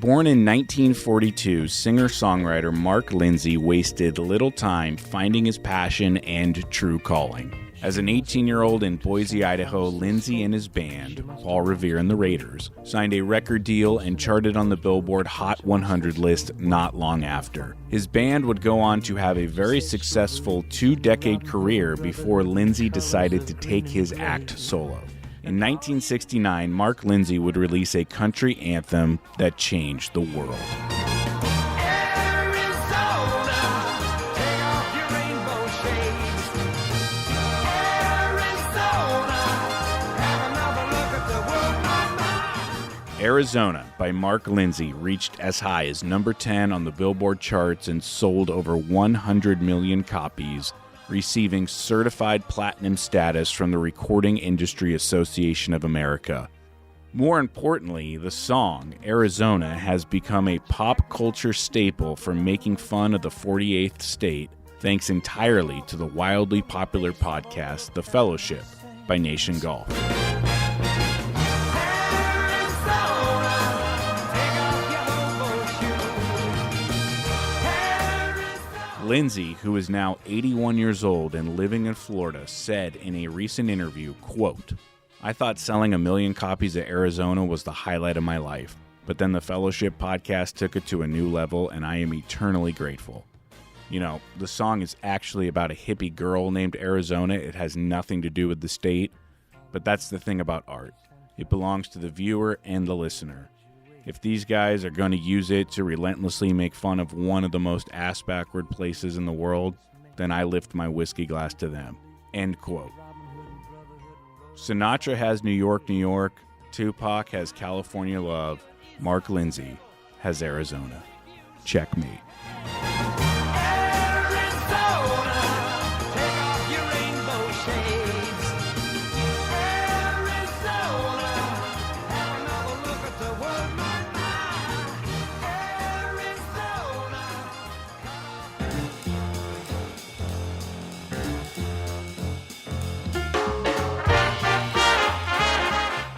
Born in 1942, singer-songwriter Mark Lindsay wasted little time finding his passion and true calling. As an 18-year-old in Boise, Idaho, Lindsay and his band, Paul Revere and the Raiders, signed a record deal and charted on the Billboard Hot 100 list not long after. His band would go on to have a very successful 2-decade career before Lindsay decided to take his act solo. In 1969, Mark Lindsay would release a country anthem that changed the world. Arizona by Mark Lindsay reached as high as number 10 on the Billboard charts and sold over 100 million copies, receiving certified platinum status from the Recording Industry Association of America. More importantly, the song, Arizona, has become a pop culture staple for making fun of the 48th state, thanks entirely to the wildly popular podcast, The Fellowship, by Nation Golf. Lindsay, who is now 81 years old and living in Florida, said in a recent interview, quote, "I thought selling 1 million copies of Arizona was the highlight of my life, but then the Fellowship podcast took it to a new level, and I am eternally grateful." You know, the song is actually about a hippie girl named Arizona. It has nothing to do with the state, but that's the thing about art. It belongs to the viewer and the listener. If these guys are going to use it to relentlessly make fun of one of the most ass-backward places in the world, then I lift my whiskey glass to them. End quote. Sinatra has New York, New York. Tupac has California Love. Mark Lindsay has Arizona. Check me.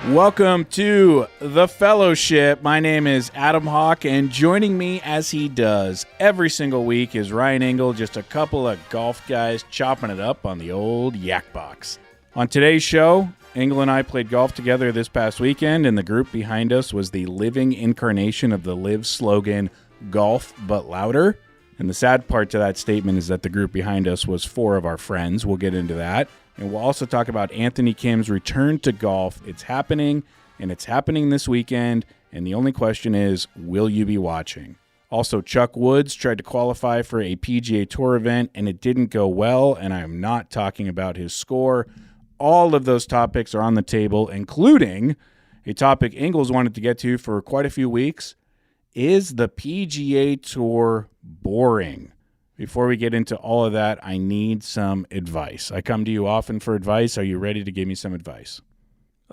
Welcome to The Fellowship. My name is Adam Hawk, and joining me as he does every single week is Ryan Engle, just a couple of golf guys chopping it up on the old yak box. On today's show, Engle and I played golf together this past weekend, and the group behind us was the living incarnation of the Live slogan, Golf But Louder. And the sad part to that statement is that the group behind us was 4 of our friends. We'll get into that. And we'll also talk about Anthony Kim's return to golf. It's happening, and it's happening this weekend. And the only question is, will you be watching? Also, Chuck Woods tried to qualify for a PGA Tour event, and it didn't go well. And I am not talking about his score. All of those topics are on the table, including a topic Ingles wanted to get to for quite a few weeks. Is the PGA Tour boring? Before we get into all of that, I need some advice. I come to you often for advice. Are you ready to give me some advice?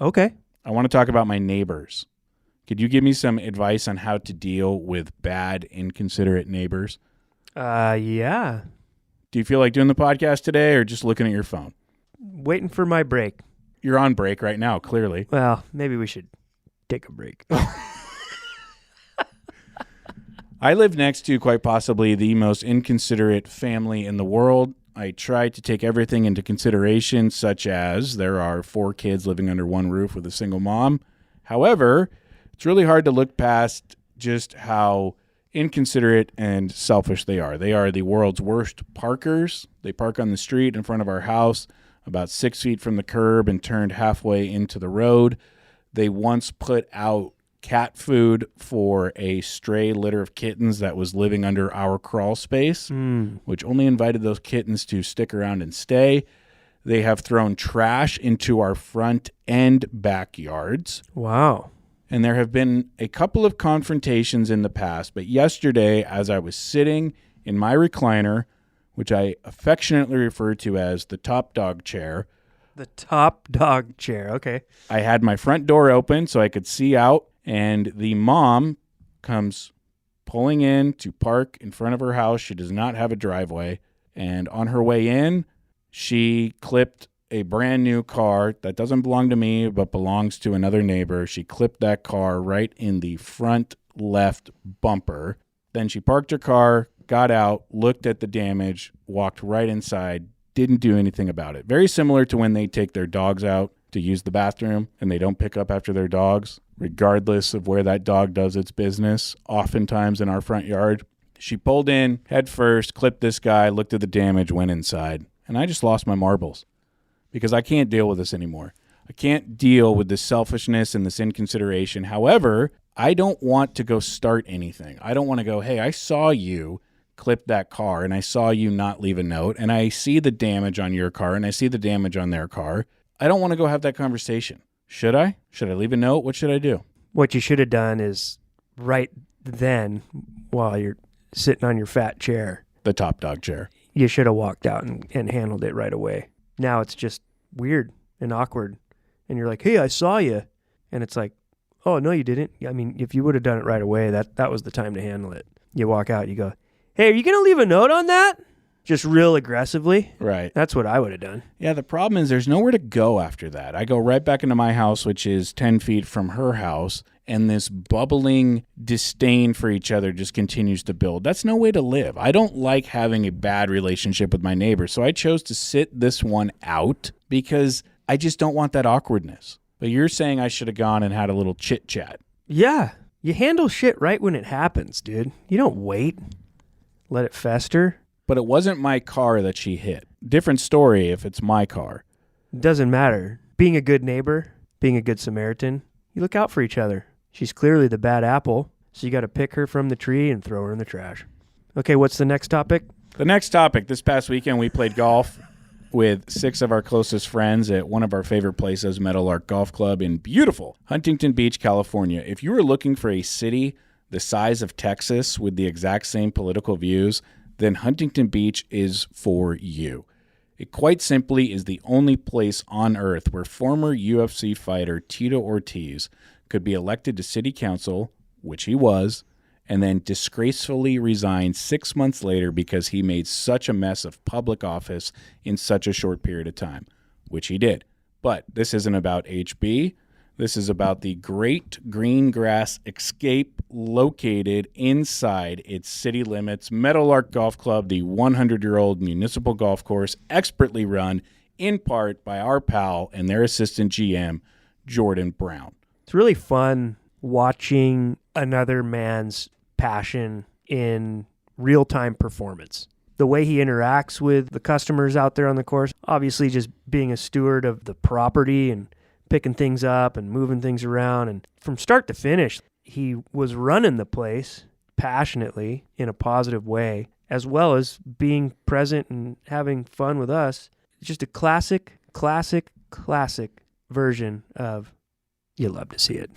Okay. I want to talk about my neighbors. Could you give me some advice on how to deal with bad, inconsiderate neighbors? Yeah. Do you feel like doing the podcast today or just looking at your phone? Waiting for my break. You're on break right now, clearly. Well, maybe we should take a break. I live next to quite possibly the most inconsiderate family in the world. I try to take everything into consideration, such as there are 4 kids living under one roof with a single mom. However, it's really hard to look past just how inconsiderate and selfish they are. They are the world's worst parkers. They park on the street in front of our house, about 6 feet from the curb and turned halfway into the road. They once put out cat food for a stray litter of kittens that was living under our crawl space, which only invited those kittens to stick around and stay. They have thrown trash into our front and backyards. Wow. And there have been a couple of confrontations in the past, but yesterday, as I was sitting in my recliner, which I affectionately refer to as the top dog chair. The top dog chair, okay. I had my front door open so I could see out. And the mom comes pulling in to park in front of her house. She does not have a driveway. And on her way in, she clipped a brand new car that doesn't belong to me, but belongs to another neighbor. She clipped that car right in the front left bumper. Then she parked her car, got out, looked at the damage, walked right inside, didn't do anything about it. Very similar to when they take their dogs out to use the bathroom and they don't pick up after their dogs, regardless of where that dog does its business, oftentimes in our front yard. She pulled in, head first, clipped this guy, looked at the damage, went inside. And I just lost my marbles because I can't deal with this anymore. I can't deal with this selfishness and this inconsideration. However, I don't want to go start anything. I don't want to go, hey, I saw you clip that car and I saw you not leave a note and I see the damage on your car and I see the damage on their car. I don't want to go have that conversation. Should I? Should I leave a note? What should I do? What you should have done is right then, while you're sitting on your fat chair, The top dog chair. you should have walked out and handled it right away. Now it's just weird and awkward. And you're like, hey, I saw you. And it's like, oh, no, you didn't. I mean, if you would have done it right away, that was the time to handle it. You walk out, you go, hey, are you going to leave a note on that? Just real aggressively. Right. That's what I would have done. Yeah, the problem is there's nowhere to go after that. I go right back into my house, which is 10 feet from her house, and this bubbling disdain for each other just continues to build. That's no way to live. I don't like having a bad relationship with my neighbor, so I chose to sit this one out because I just don't want that awkwardness. But you're saying I should have gone and had a little chit-chat. Yeah. You handle shit right when it happens, dude. You don't wait. Let it fester. But it wasn't my car that she hit. Different story if it's my car. It doesn't matter. Being a good neighbor, being a good Samaritan, you look out for each other. She's clearly the bad apple, so you got to pick her from the tree and throw her in the trash. Okay, what's the next topic? The next topic, this past weekend we played golf with 6 of our closest friends at one of our favorite places, Meadowlark Golf Club in beautiful Huntington Beach, California. If you were looking for a city the size of Texas with the exact same political views, then Huntington Beach is for you. It quite simply is the only place on earth where former UFC fighter Tito Ortiz could be elected to city council, which he was, and then disgracefully resign 6 months later because he made such a mess of public office in such a short period of time, which he did. But this isn't about HB. This is about the Great Green Grass Escape located inside its city limits. Meadowlark Golf Club, the 100-year-old municipal golf course, expertly run in part by our pal and their assistant GM, Jordan Brown. It's really fun watching another man's passion in real-time performance. The way he interacts with the customers out there on the course, obviously just being a steward of the property and picking things up and moving things around. And from start to finish, he was running the place passionately in a positive way, as well as being present and having fun with us. It's just a classic version of you love to see it.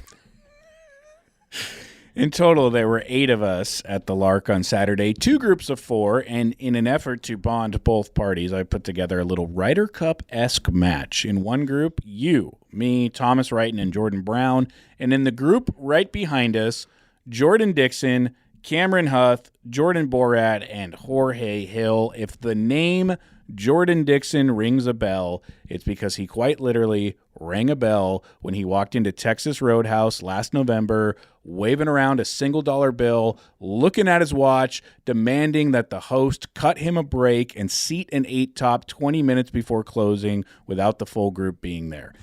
In total, there were 8 of us at the Lark on Saturday, 2 groups of 4, and in an effort to bond both parties, I put together a little Ryder Cup-esque match. In one group, you, me, Thomas Wrighton, and Jordan Brown, and in the group right behind us, Jordan Dixon, Cameron Huth, Jordan Borat, and Jorge Hill. If the name Jordan Dixon rings a bell, it's because he quite literally rang a bell when he walked into Texas Roadhouse last November, waving around a $1 bill, looking at his watch, demanding that the host cut him a break and seat an 8-top 20 minutes before closing without the full group being there.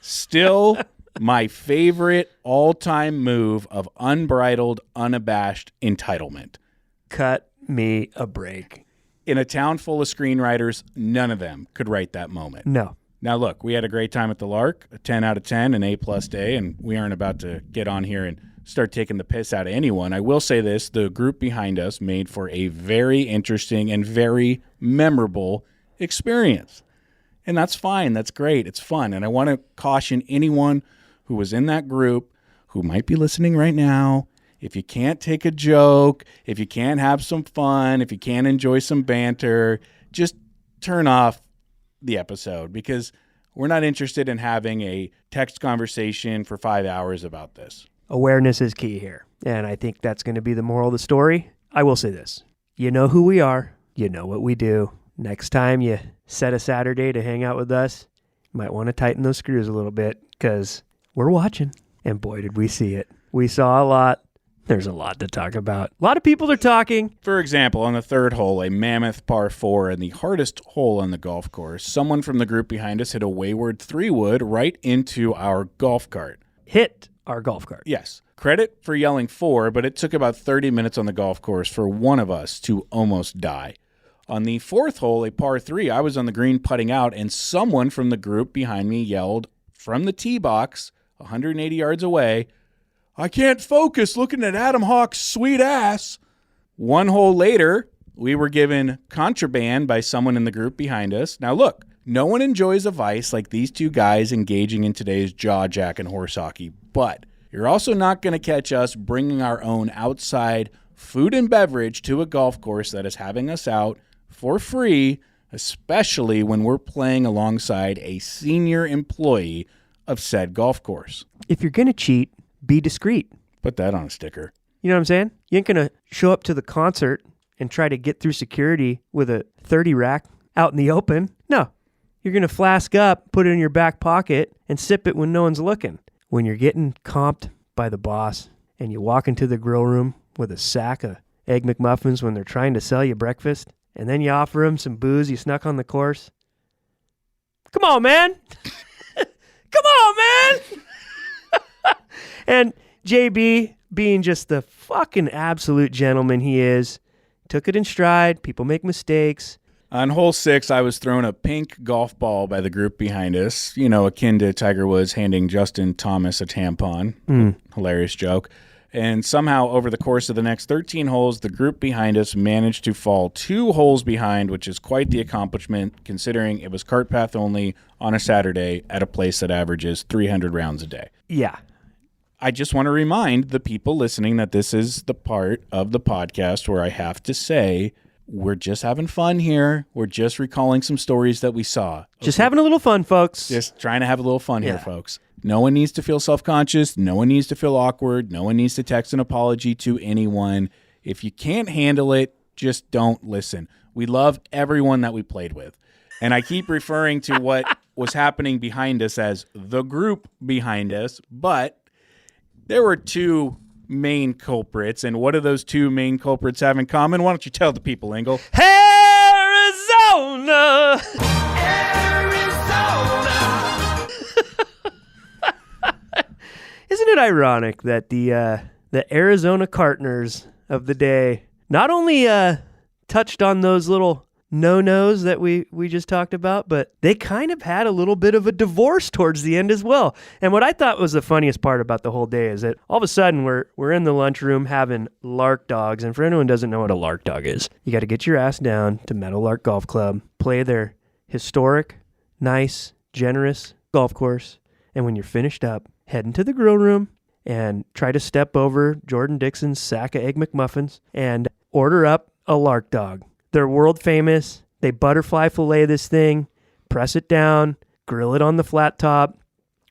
Still my favorite all-time move of unbridled, unabashed entitlement. Cut me a break. In a town full of screenwriters, none of them could write that moment. No. Now, look, we had a great time at the Lark, a 10 out of 10, an A-plus day, and we aren't about to get on here and start taking the piss out of anyone. I will say this, the group behind us made for a very interesting and very memorable experience. And that's fine. That's great. It's fun. And I want to caution anyone who was in that group who might be listening right now, if you can't take a joke, if you can't have some fun, if you can't enjoy some banter, just turn off the episode because we're not interested in having a text conversation for 5 hours about this. Awareness is key here. And I think that's going to be the moral of the story. I will say this. You know who we are. You know what we do. Next time you set a Saturday to hang out with us, you might want to tighten those screws a little bit because we're watching. And boy, did we see it. We saw a lot. There's a lot to talk about. A lot of people are talking. For example, on the third hole, a mammoth par 4 and the hardest hole on the golf course, someone from the group behind us hit a wayward 3-wood right into our golf cart. Hit our golf cart. Yes. Credit for yelling 4, but it took about 30 minutes on the golf course for one of us to almost die. On the fourth hole, a par 3, I was on the green putting out, and someone from the group behind me yelled from the tee box 180 yards away, "I can't focus looking at Adam Hawk's sweet ass." One hole later, we were given contraband by someone in the group behind us. Now look, no one enjoys a vice like these two guys engaging in today's jaw-jacking horse hockey, but you're also not going to catch us bringing our own outside food and beverage to a golf course that is having us out for free, especially when we're playing alongside a senior employee of said golf course. If you're going to cheat, be discreet. Put that on a sticker. You know what I'm saying? You ain't going to show up to the concert and try to get through security with a 30 rack out in the open. No. You're going to flask up, put it in your back pocket, and sip it when no one's looking. When you're getting comped by the boss and you walk into the grill room with a sack of Egg McMuffins when they're trying to sell you breakfast, and then you offer them some booze you snuck on the course. Come on, man. Come on, man. And JB, being just the fucking absolute gentleman he is, took it in stride. People make mistakes. On hole 6, I was thrown a pink golf ball by the group behind us, akin to Tiger Woods handing Justin Thomas a tampon. Hilarious joke. And somehow, over the course of the next 13 holes, the group behind us managed to fall 2 holes behind, which is quite the accomplishment, considering it was cart path only on a Saturday at a place that averages 300 rounds a day. Yeah. I just want to remind the people listening that this is the part of the podcast where I have to say, we're just having fun here. We're just recalling some stories that we saw. Just having a little fun, folks. Just trying to have a little fun here, folks. No one needs to feel self-conscious. No one needs to feel awkward. No one needs to text an apology to anyone. If you can't handle it, just don't listen. We love everyone that we played with. And I keep referring to what was happening behind us as the group behind us, but there were 2 main culprits. And what do those 2 main culprits have in common? Why don't you tell the people, Engle? Arizona! Isn't it ironic that the Arizona Cardinals of the day not only touched on those little no-nos that we just talked about, but they kind of had a little bit of a divorce towards the end as well. And what I thought was the funniest part about the whole day is that all of a sudden we're in the lunchroom having lark dogs. And for anyone who doesn't know what a lark dog is, you got to get your ass down to Meadowlark Golf Club, play their historic, nice, generous golf course. And when you're finished up, head into the grill room and try to step over Jordan Dixon's sack of Egg McMuffins and order up a lark dog. They're world famous. They butterfly fillet this thing, press it down, grill it on the flat top.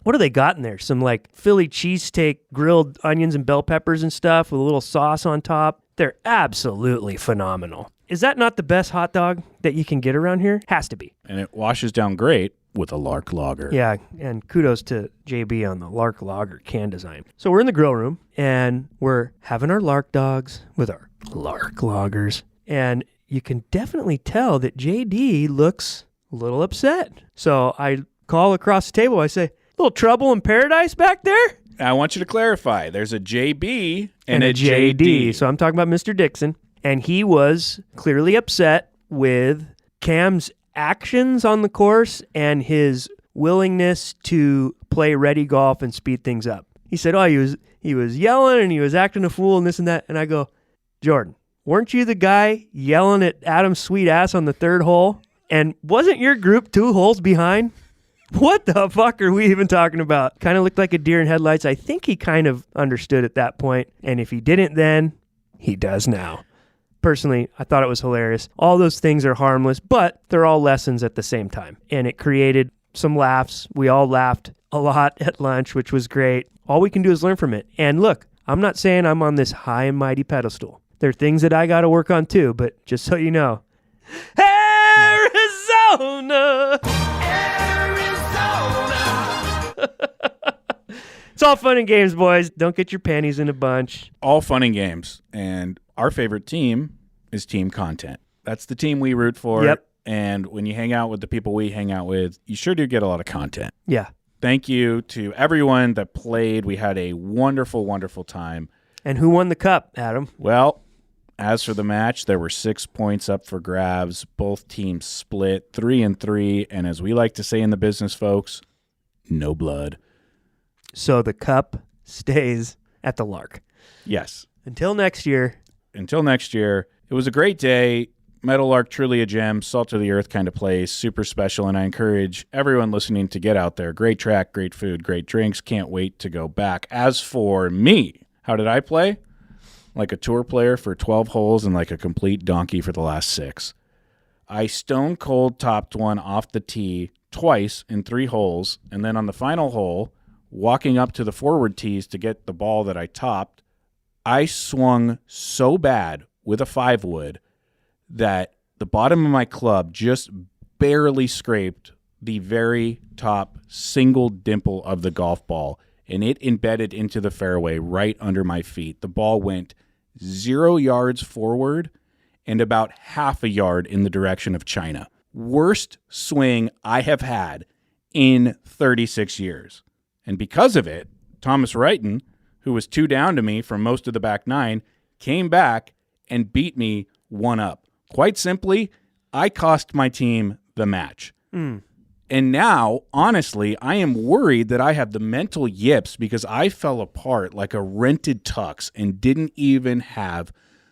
What do they got in there? Some like Philly cheesesteak, grilled onions and bell peppers and stuff with a little sauce on top. They're absolutely phenomenal. Is that not the best hot dog that you can get around here? Has to be. And it washes down great with a Lark Lager. Yeah, and kudos to JB on the Lark Lager can design. So we're in the grill room, and we're having our Lark dogs with our Lark Lagers. And you can definitely tell that JD looks a little upset. So I call across the table. I say, little trouble in paradise back there? I want you to clarify. There's a JB and a JD. So I'm talking about Mr. Dixon. And he was clearly upset with Cam's actions on the course and his willingness to play ready golf and speed things up. He said, he was yelling and he was acting a fool and this and that. And I go, Jordan, weren't you the guy yelling at Adam's sweet ass on the third hole? And wasn't your group 2 holes behind? What the fuck are we even talking about? Kind of looked like a deer in headlights. I think he kind of understood at that point. And if he didn't then, he does now. Personally, I thought it was hilarious. All those things are harmless, but they're all lessons at the same time. And it created some laughs. We all laughed a lot at lunch, which was great. All we can do is learn from it. And look, I'm not saying I'm on this high and mighty pedestal. There are things that I got to work on too, but just so you know. Arizona! Arizona! It's all fun and games, boys. Don't get your panties in a bunch. All fun and games. And our favorite team is Team Content. That's the team we root for. Yep. And when you hang out with the people we hang out with, you sure do get a lot of content. Yeah. Thank you to everyone that played. We had a wonderful, wonderful time. And who won the cup, Adam? Well, as for the match, there were 6 points up for grabs. Both teams split 3-3. And as we like to say in the business, folks, no blood. So the cup stays at the Lark. Yes. Until next year. Until next year. It was a great day. Meadowlark, truly a gem, salt of the earth kind of place, super special, and I encourage everyone listening to get out there. Great track, great food, great drinks. Can't wait to go back. As for me, how did I play? Like a tour player for 12 holes and like a complete donkey for the last 6. I stone cold topped one off the tee twice in 3 holes, and then on the final hole, walking up to the forward tees to get the ball that I topped, I swung so bad with a 5-wood that the bottom of my club just barely scraped the very top single dimple of the golf ball, and it embedded into the fairway right under my feet. The ball went 0 yards forward and about half a yard in the direction of China. Worst swing I have had in 36 years. And because of it, Thomas Wrighton, who was 2 down to me from most of the back 9, came back and beat me 1 up. Quite simply, I cost my team the match. And now, honestly, I am worried that I have the mental yips because I fell apart like a rented tux and didn't even have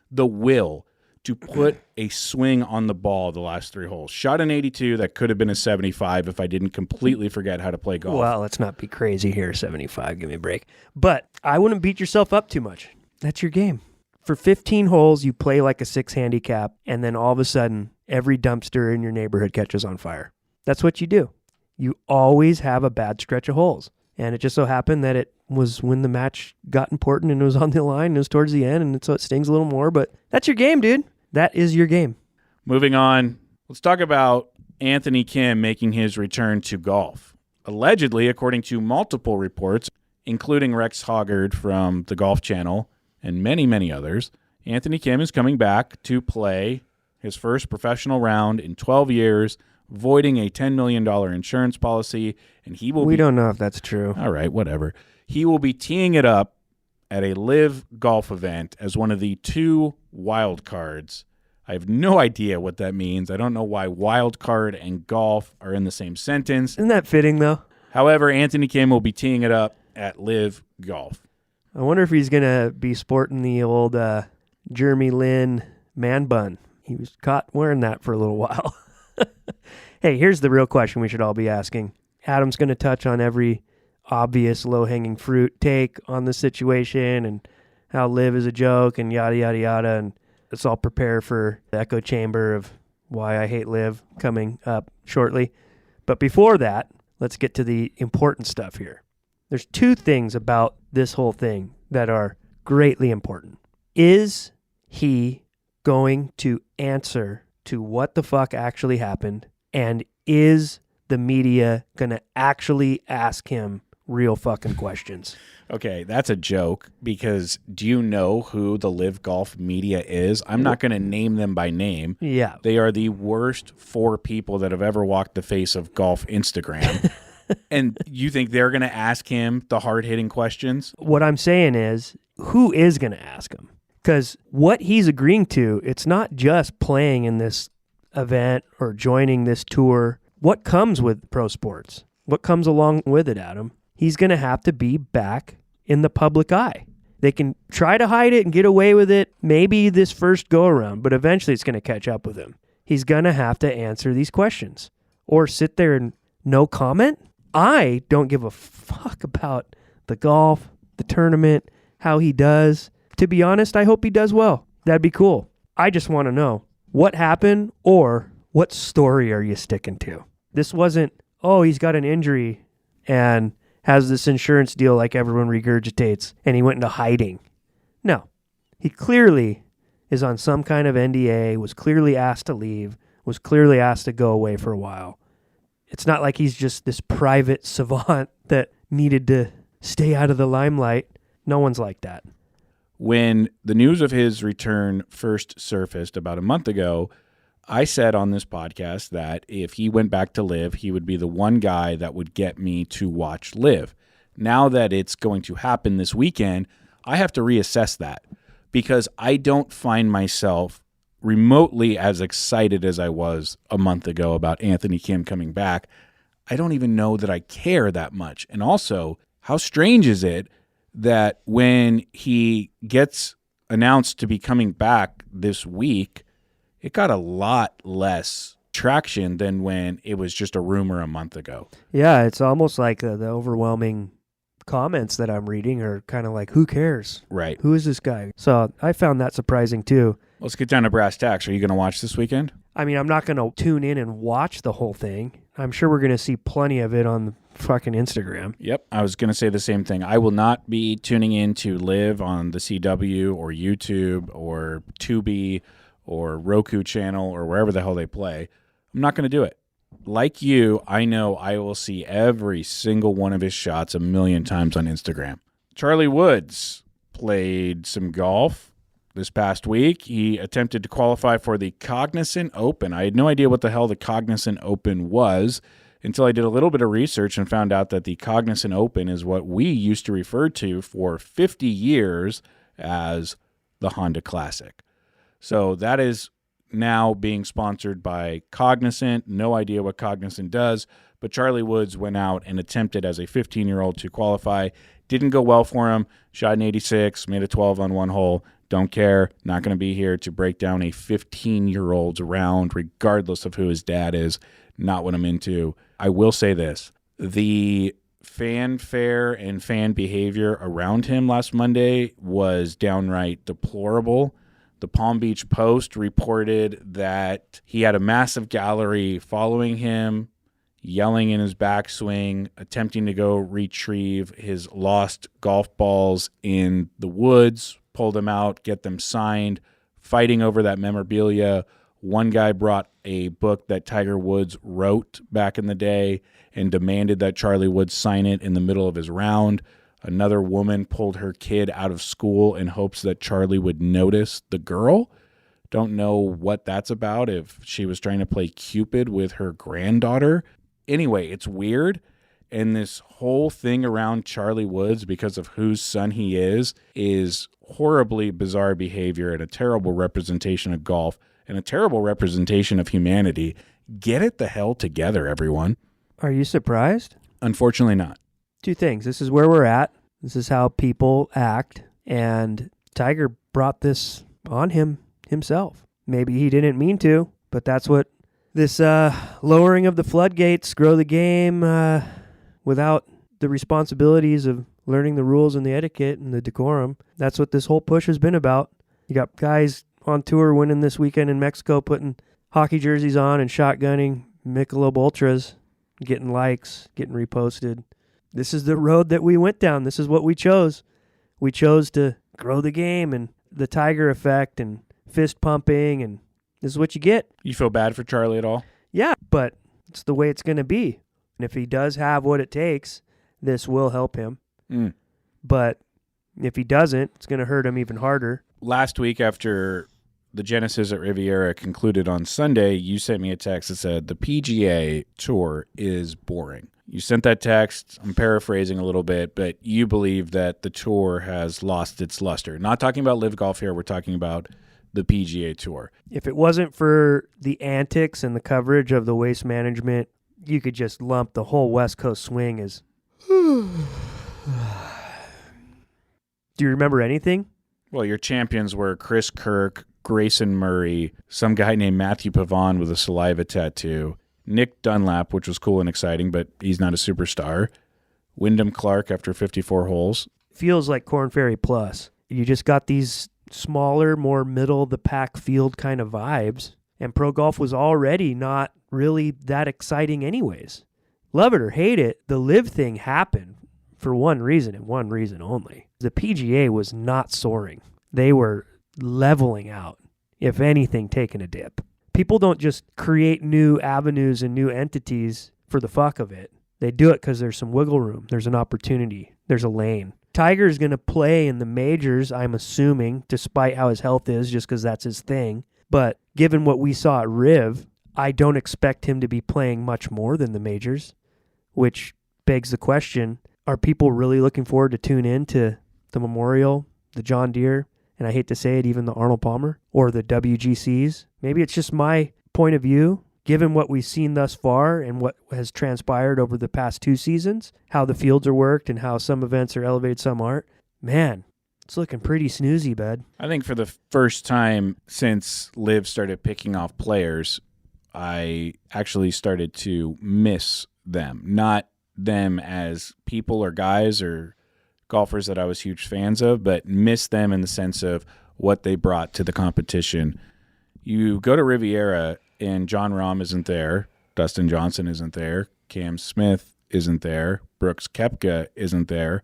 the will to put a swing on the ball the last 3 holes. Shot an 82 that could have been a 75 if I didn't completely forget how to play golf. Well, let's not be crazy here, 75. Give me a break. But I wouldn't beat yourself up too much. That's your game. For 15 holes, you play like a 6 handicap, and then all of a sudden, every dumpster in your neighborhood catches on fire. That's what you do. You always have a bad stretch of holes. And it just so happened that it was when the match got important and it was on the line and it was towards the end, and so it stings a little more. But that's your game, dude. That is your game. Moving on, let's talk about Anthony Kim making his return to golf. Allegedly, according to multiple reports, including Rex Hoggard from the Golf Channel, and many, many others, Anthony Kim is coming back to play his first professional round in 12 years, voiding a $10 million insurance policy, and he will We don't know if that's true. All right, whatever. He will be teeing it up at a live golf event as one of the 2 wild cards. I have no idea what that means. I don't know why wild card and golf are in the same sentence. Isn't that fitting, though? However, Anthony Kim will be teeing it up at live golf. I wonder if he's going to be sporting the old Jeremy Lin man bun. He was caught wearing that for a little while. Hey, here's the real question we should all be asking. Adam's going to touch on every obvious low-hanging fruit take on the situation and how live is a joke and yada, yada, yada. And let's all prepare for the echo chamber of why I hate live coming up shortly. But before that, let's get to the important stuff here. There's 2 things about this whole thing that are greatly important. Is he going to answer to what the fuck actually happened? And is the media going to actually ask him real fucking questions? Okay, that's a joke because do you know who the live golf media is? I'm not going to name them by name. Yeah. They are the worst 4 people that have ever walked the face of golf Instagram. And you think they're going to ask him the hard-hitting questions? What I'm saying is, who is going to ask him? Because what he's agreeing to, it's not just playing in this event or joining this tour. What comes with pro sports? What comes along with it, Adam? He's going to have to be back in the public eye. They can try to hide it and get away with it maybe this first go-around, but eventually it's going to catch up with him. He's going to have to answer these questions or sit there and no comment. I don't give a fuck about the golf, the tournament, how he does. To be honest, I hope he does well. That'd be cool. I just want to know what happened or what story are you sticking to? This wasn't, oh, he's got an injury and has this insurance deal like everyone regurgitates and he went into hiding. No, he clearly is on some kind of NDA, was clearly asked to leave, was clearly asked to go away for a while. It's not like he's just this private savant that needed to stay out of the limelight. No one's like that. When the news of his return first surfaced about a month ago, I said on this podcast that if he went back to LIV, he would be the one guy that would get me to watch LIV. Now that it's going to happen this weekend, I have to reassess that because I don't find myself remotely as excited as I was a month ago about Anthony Kim coming back. I don't even know that I care that much. And also, how strange is it that when he gets announced to be coming back this week, it got a lot less traction than when it was just a rumor a month ago. Yeah, it's almost like the overwhelming comments that I'm reading are kind of like, who cares? Right. Who is this guy? So I found that surprising too. Let's get down to brass tacks. Are you going to watch this weekend? I mean, I'm not going to tune in and watch the whole thing. I'm sure we're going to see plenty of it on fucking Instagram. Yep. I was going to say the same thing. I will not be tuning in to LIV on the CW or YouTube or Tubi or Roku channel or wherever the hell they play. I'm not going to do it. Like you, I know I will see every single one of his shots a million times on Instagram. Charlie Woods played some golf this past week. He attempted to qualify for the Cognizant Open. I had no idea what the hell the Cognizant Open was until I did a little bit of research and found out that the Cognizant Open is what we used to refer to for 50 years as the Honda Classic. So that is now being sponsored by Cognizant. No idea what Cognizant does, but Charlie Woods went out and attempted as a 15-year-old to qualify. Didn't go well for him. Shot an 86, made a 12 on one hole. Don't care. Not going to be here to break down a 15-year-old's round, regardless of who his dad is. Not what I'm into. I will say this. The fanfare and fan behavior around him last Monday was downright deplorable. The Palm Beach Post reported that he had a massive gallery following him, yelling in his backswing, attempting to go retrieve his lost golf balls in the woods, pull them out, get them signed, fighting over that memorabilia. One guy brought a book that Tiger Woods wrote back in the day and demanded that Charlie Woods sign it in the middle of his round. Another woman pulled her kid out of school in hopes that Charlie would notice the girl. Don't know what that's about, if she was trying to play Cupid with her granddaughter. Anyway, it's weird. And this whole thing around Charlie Woods, because of whose son he is horribly bizarre behavior and a terrible representation of golf and a terrible representation of humanity. Get it the hell together, everyone. Are you surprised? Unfortunately not. Two things. This is where we're at. This is how people act. And Tiger brought this on himself. Maybe he didn't mean to, but that's what this lowering of the floodgates, grow the game without the responsibilities of learning the rules and the etiquette and the decorum. That's what this whole push has been about. You got guys on tour winning this weekend in Mexico, putting hockey jerseys on and shotgunning Michelob Ultras, getting likes, getting reposted. This is the road that we went down. This is what we chose. We chose to grow the game and the Tiger effect and fist pumping, and this is what you get. You feel bad for Charlie at all? Yeah, but it's the way it's going to be. And if he does have what it takes, this will help him. But if he doesn't, it's going to hurt him even harder. Last week, after the Genesis at Riviera concluded on Sunday, you sent me a text that said, the PGA Tour is boring. You sent that text. I'm paraphrasing a little bit, but you believe that the tour has lost its luster. Not talking about LIV Golf here. We're talking about the PGA Tour. If it wasn't for the antics and the coverage of the waste management, you could just lump the whole West Coast swing as... Do you remember anything? Well, your champions were Chris Kirk, Grayson Murray, some guy named Matthew Pavon with a saliva tattoo, Nick Dunlap, which was cool and exciting, but he's not a superstar, Wyndham Clark after 54 holes. Feels like Korn Ferry Plus. You just got these smaller, more middle-of-the-pack field kind of vibes, and pro golf was already not really that exciting anyways. Love it or hate it, the LIV thing happened for one reason and one reason only. The PGA was not soaring. They were leveling out, if anything, taking a dip. People don't just create new avenues and new entities for the fuck of it. They do it because there's some wiggle room. There's an opportunity. There's a lane. Tiger's going to play in the majors, I'm assuming, despite how his health is, just because that's his thing. But given what we saw at Riv, I don't expect him to be playing much more than the majors, which begs the question, are people really looking forward to tune in to the Memorial, the John Deere, and I hate to say it, even the Arnold Palmer, or the WGCs? Maybe it's just my point of view, given what we've seen thus far and what has transpired over the past 2 seasons, how the fields are worked and how some events are elevated, some aren't. Man, it's looking pretty snoozy, bud. I think for the first time since Liv started picking off players, I actually started to miss them. Not them as people or guys or golfers that I was huge fans of, but miss them in the sense of what they brought to the competition. You go to Riviera and John Rahm isn't there, Dustin Johnson isn't there, Cam Smith isn't there, Brooks Koepka isn't there.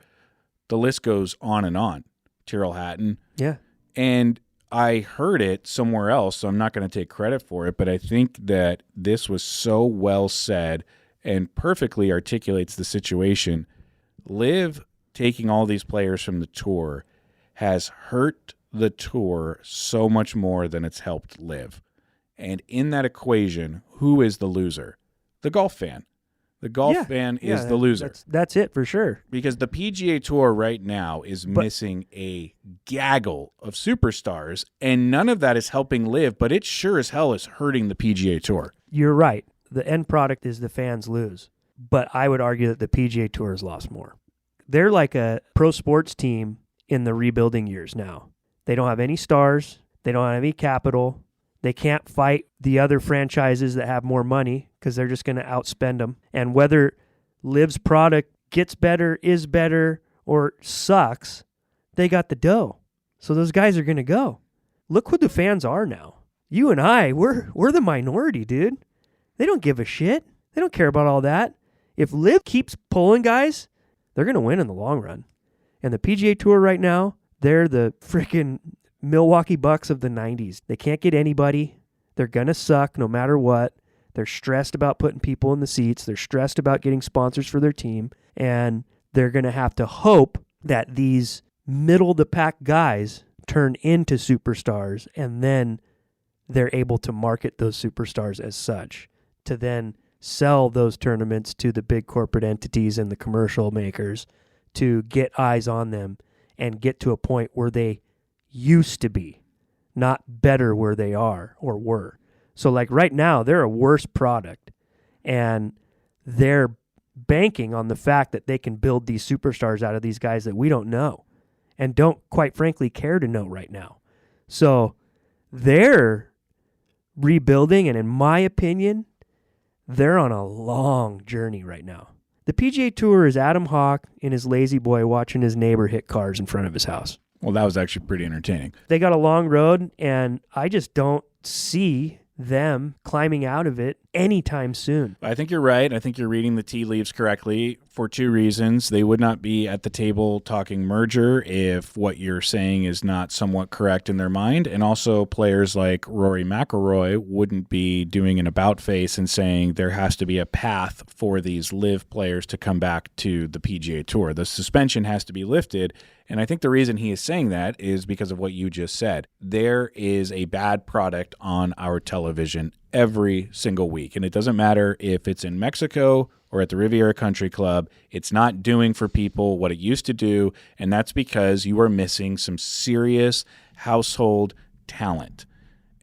The list goes on and on. Tyrrell Hatton. Yeah. And I heard it somewhere else, so I'm not going to take credit for it, but I think that this was so well said and perfectly articulates the situation. Liv taking all these players from the tour has hurt the tour so much more than it's helped Liv. And in that equation, who is the loser? The golf fan. The golf fan is the loser. That's it for sure. Because the PGA Tour right now is missing a gaggle of superstars, and none of that is helping Liv, but it sure as hell is hurting the PGA Tour. You're right. The end product is the fans lose. But I would argue that the PGA Tour has lost more. They're like a pro sports team in the rebuilding years now. They don't have any stars. They don't have any capital. They can't fight the other franchises that have more money because they're just going to outspend them. And whether Liv's product gets better, is better, or sucks, they got the dough. So those guys are going to go. Look who the fans are now. You and I, we're the minority, dude. They don't give a shit. They don't care about all that. If Liv keeps pulling guys, they're going to win in the long run. And the PGA Tour right now, they're the freaking Milwaukee Bucks of the 90s. They can't get anybody. They're going to suck no matter what. They're stressed about putting people in the seats. They're stressed about getting sponsors for their team. And they're going to have to hope that these middle-of-the-pack guys turn into superstars, and then they're able to market those superstars as such, to then sell those tournaments to the big corporate entities and the commercial makers to get eyes on them and get to a point where they used to be, not better where they are or were. So like right now, they're a worse product, and they're banking on the fact that they can build these superstars out of these guys that we don't know and don't, quite frankly, care to know right now. So they're rebuilding, and in my opinion, they're on a long journey right now. The PGA Tour is Adam Hawk in his lazy boy watching his neighbor hit cars in front of his house. Well, that was actually pretty entertaining. They got a long road, and I just don't see them climbing out of it anytime soon. I think you're right. I think you're reading the tea leaves correctly for 2 reasons. They would not be at the table talking merger if what you're saying is not somewhat correct in their mind. And also players like Rory McIlroy wouldn't be doing an about face and saying there has to be a path for these live players to come back to the PGA Tour. The suspension has to be lifted. And I think the reason he is saying that is because of what you just said. There is a bad product on our television every single week. And it doesn't matter if it's in Mexico or at the Riviera Country Club. It's not doing for people what it used to do. And that's because you are missing some serious household talent.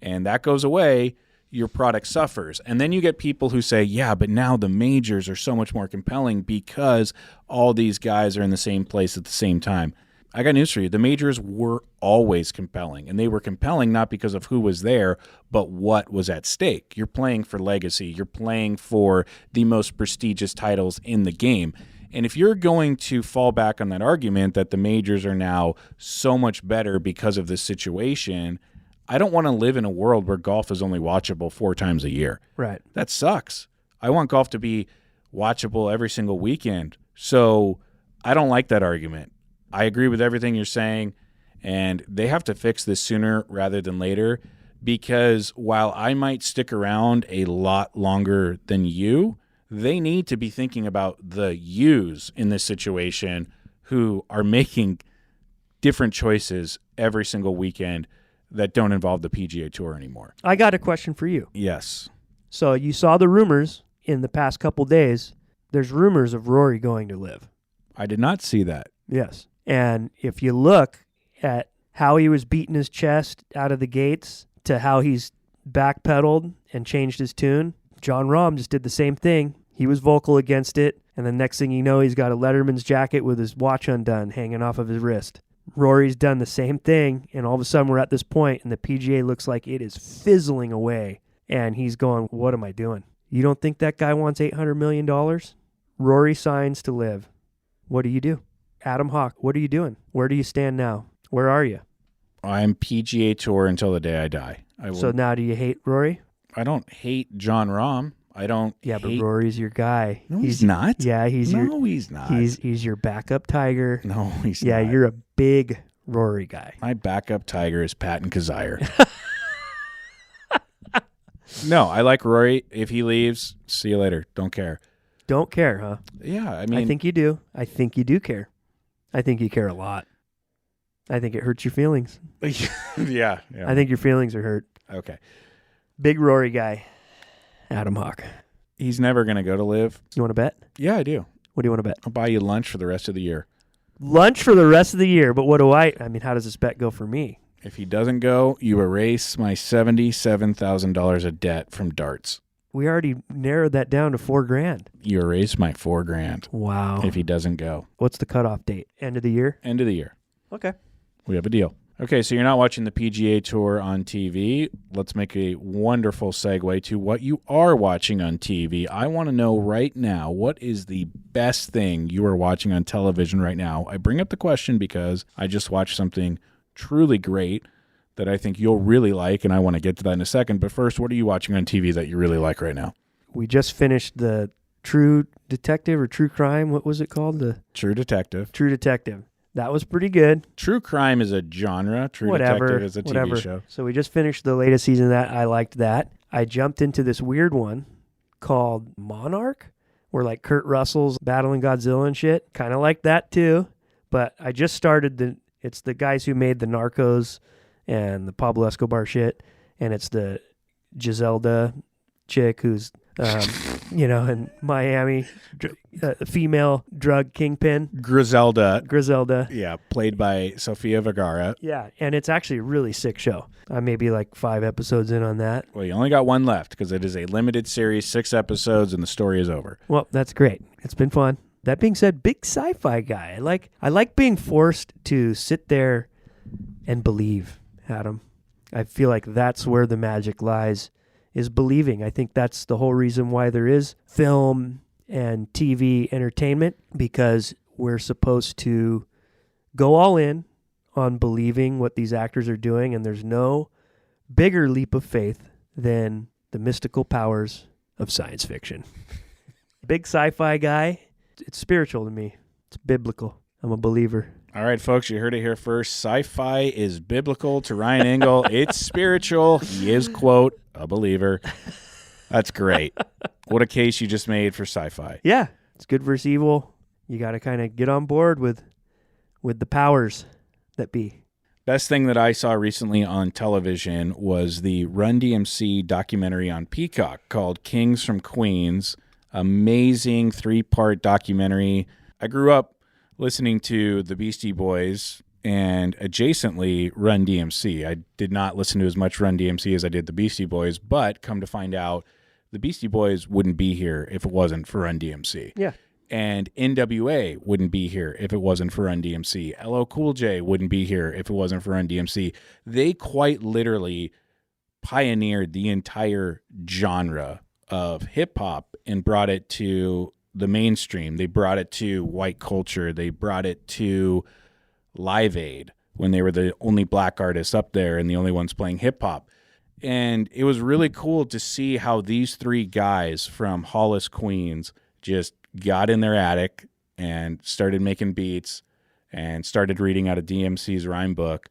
And that goes away, your product suffers. And then you get people who say, yeah, but now the majors are so much more compelling because all these guys are in the same place at the same time. I got news for you. The majors were always compelling, and they were compelling not because of who was there, but what was at stake. You're playing for legacy. You're playing for the most prestigious titles in the game. And if you're going to fall back on that argument that the majors are now so much better because of this situation, I don't want to live in a world where golf is only watchable 4 times a year. Right. That sucks. I want golf to be watchable every single weekend. So I don't like that argument. I agree with everything you're saying, and they have to fix this sooner rather than later, because while I might stick around a lot longer than you, They need to be thinking about the yous in this situation who are making different choices every single weekend that don't involve the PGA Tour anymore. I got a question for you. Yes. So you saw the rumors in the past couple days. There's rumors of Rory going to live. I did not see that. Yes. And if you look at how he was beating his chest out of the gates to how he's backpedaled and changed his tune, Jon Rahm just did the same thing. He was vocal against it, and the next thing you know, he's got a Letterman's jacket with his watch undone hanging off of his wrist. Rory's done the same thing, and all of a sudden we're at this point, and the PGA looks like it is fizzling away, and he's going, what am I doing? You don't think that guy wants $800 million? Rory signs to live. What do you do? Adam Hawk, what are you doing? Where do you stand now? Where are you? I'm PGA Tour until the day I die. So now do you hate Rory? I don't hate Jon Rahm. I don't but Rory's your guy. No, he's not. Yeah, he's not. He's your backup tiger. No, he's not. Yeah, you're a big Rory guy. My backup tiger is Patton Kazire. No, I like Rory. If he leaves, see you later. Don't care. Don't care, huh? Yeah, I mean, I think you do. I think you do care. I think you care a lot. I think it hurts your feelings. yeah. I think your feelings are hurt. Okay. Big Rory guy, Adam Hawk. He's never going to go to live. You want to bet? Yeah, I do. What do you want to bet? I'll buy you lunch for the rest of the year. Lunch for the rest of the year, but what do I mean, how does this bet go for me? If he doesn't go, you erase my $77,000 of debt from darts. We already narrowed that down to $4,000. You erase my $4,000. Wow. If he doesn't go. What's the cutoff date? End of the year? End of the year. Okay. We have a deal. Okay, so you're not watching the PGA Tour on TV. Let's make a wonderful segue to what you are watching on TV. I want to know right now, what is the best thing you are watching on television right now? I bring up the question because I just watched something truly great that I think you'll really like, and I want to get to that in a second. But first, what are you watching on TV that you really like right now? We just finished the True Detective or True Crime. What was it called? The True Detective. True Detective. That was pretty good. True Crime is a genre. True Detective is a TV show. So we just finished the latest season of that. I liked that. I jumped into this weird one called Monarch, where like Kurt Russell's battling Godzilla and shit. Kind of like that too. But I just started it's the guys who made the Narcos and the Pablo Escobar shit. And it's the Giselda chick who's, in Miami, female drug kingpin. Griselda. Yeah, played by Sofia Vergara. Yeah, and it's actually a really sick show. I may be like 5 episodes in on that. Well, you only got one left because it is a limited series, 6 episodes, and the story is over. Well, that's great. It's been fun. That being said, big sci-fi guy. I like being forced to sit there and believe, Adam. I feel like that's where the magic lies, is believing. I think that's the whole reason why there is film and TV entertainment, because we're supposed to go all in on believing what these actors are doing, and there's no bigger leap of faith than the mystical powers of science fiction. Big sci-fi guy. It's spiritual to me. It's biblical. I'm a believer. All right, folks, you heard it here first. Sci-fi is biblical to Ryan Engle. It's spiritual. He is, quote, a believer. That's great. What a case you just made for sci-fi. Yeah, it's good versus evil. You got to kind of get on board with the powers that be. Best thing that I saw recently on television was the Run DMC documentary on Peacock called Kings from Queens. Amazing 3-part documentary. I grew up listening to the Beastie Boys and adjacently Run DMC. I did not listen to as much Run DMC as I did the Beastie Boys, but come to find out, the Beastie Boys wouldn't be here if it wasn't for Run DMC. Yeah. And NWA wouldn't be here if it wasn't for Run DMC. LL Cool J wouldn't be here if it wasn't for Run DMC. They quite literally pioneered the entire genre of hip-hop and brought it to the mainstream. They brought it to white culture. They brought it to Live Aid when they were the only black artists up there and the only ones playing hip-hop. And it was really cool to see how these 3 guys from Hollis, Queens just got in their attic and started making beats and started reading out of DMC's rhyme book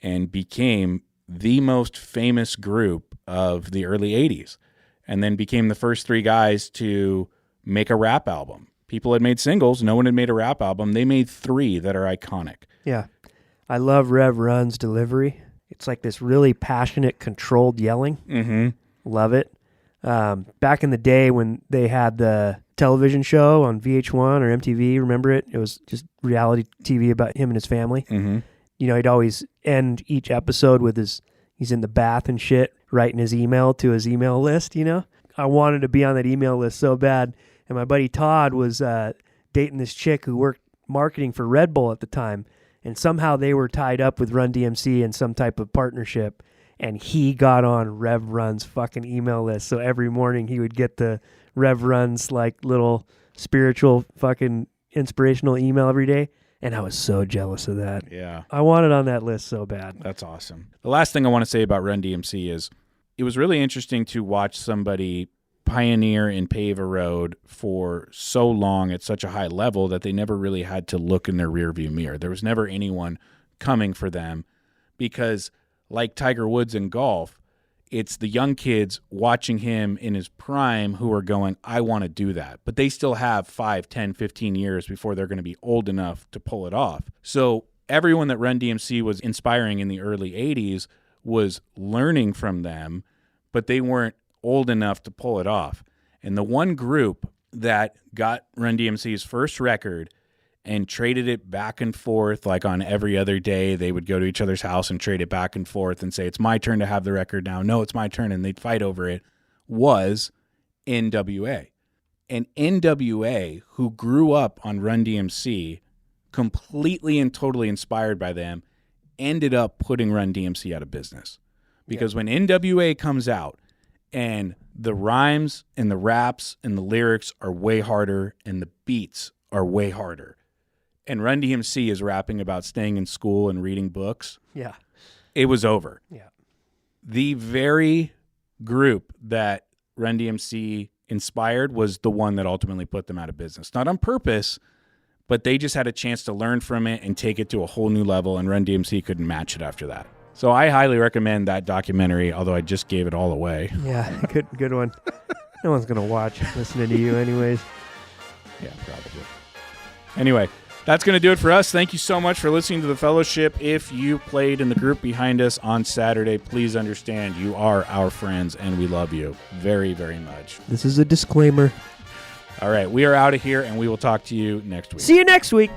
and became the most famous group of the early 80s, and then became the first 3 guys to make a rap album. People had made singles. No one had made a rap album. They made 3 that are iconic. Yeah. I love Rev Run's delivery. It's like this really passionate, controlled yelling. Mm-hmm. Love it. Back in the day when they had the television show on VH1 or MTV, remember it? It was just reality TV about him and his family. Mm-hmm. You know, he'd always end each episode with he's in the bath and shit, writing his email to his email list, you know? I wanted to be on that email list so bad. And my buddy Todd was dating this chick who worked marketing for Red Bull at the time. And somehow they were tied up with Run DMC in some type of partnership. And he got on Rev Run's fucking email list. So every morning he would get the Rev Run's like little spiritual fucking inspirational email every day. And I was so jealous of that. Yeah. I wanted on that list so bad. That's awesome. The last thing I want to say about Run DMC is it was really interesting to watch somebody pioneer and pave a road for so long at such a high level that they never really had to look in their rearview mirror. There was never anyone coming for them because, like Tiger Woods in golf, it's the young kids watching him in his prime who are going, I want to do that. But they still have 5, 10, 15 years before they're going to be old enough to pull it off. So everyone that Run DMC was inspiring in the early 80s was learning from them, but they weren't old enough to pull it off. And the one group that got Run DMC's first record and traded it back and forth, like on every other day, they would go to each other's house and trade it back and forth and say, it's my turn to have the record now. No, it's my turn. And they'd fight over it, was NWA. And NWA, who grew up on Run DMC, completely and totally inspired by them, ended up putting Run DMC out of business. Because when NWA comes out, and the rhymes and the raps and the lyrics are way harder and the beats are way harder. And Run DMC is rapping about staying in school and reading books. Yeah. It was over. Yeah. The very group that Run DMC inspired was the one that ultimately put them out of business. Not on purpose, but they just had a chance to learn from it and take it to a whole new level, and Run DMC couldn't match it after that. So I highly recommend that documentary, although I just gave it all away. Yeah, good one. No one's going to watch listening to you anyways. Yeah, probably. Anyway, that's going to do it for us. Thank you so much for listening to The Fellowship. If you played in the group behind us on Saturday, please understand you are our friends and we love you very, very much. This is a disclaimer. All right, we are out of here and we will talk to you next week. See you next week.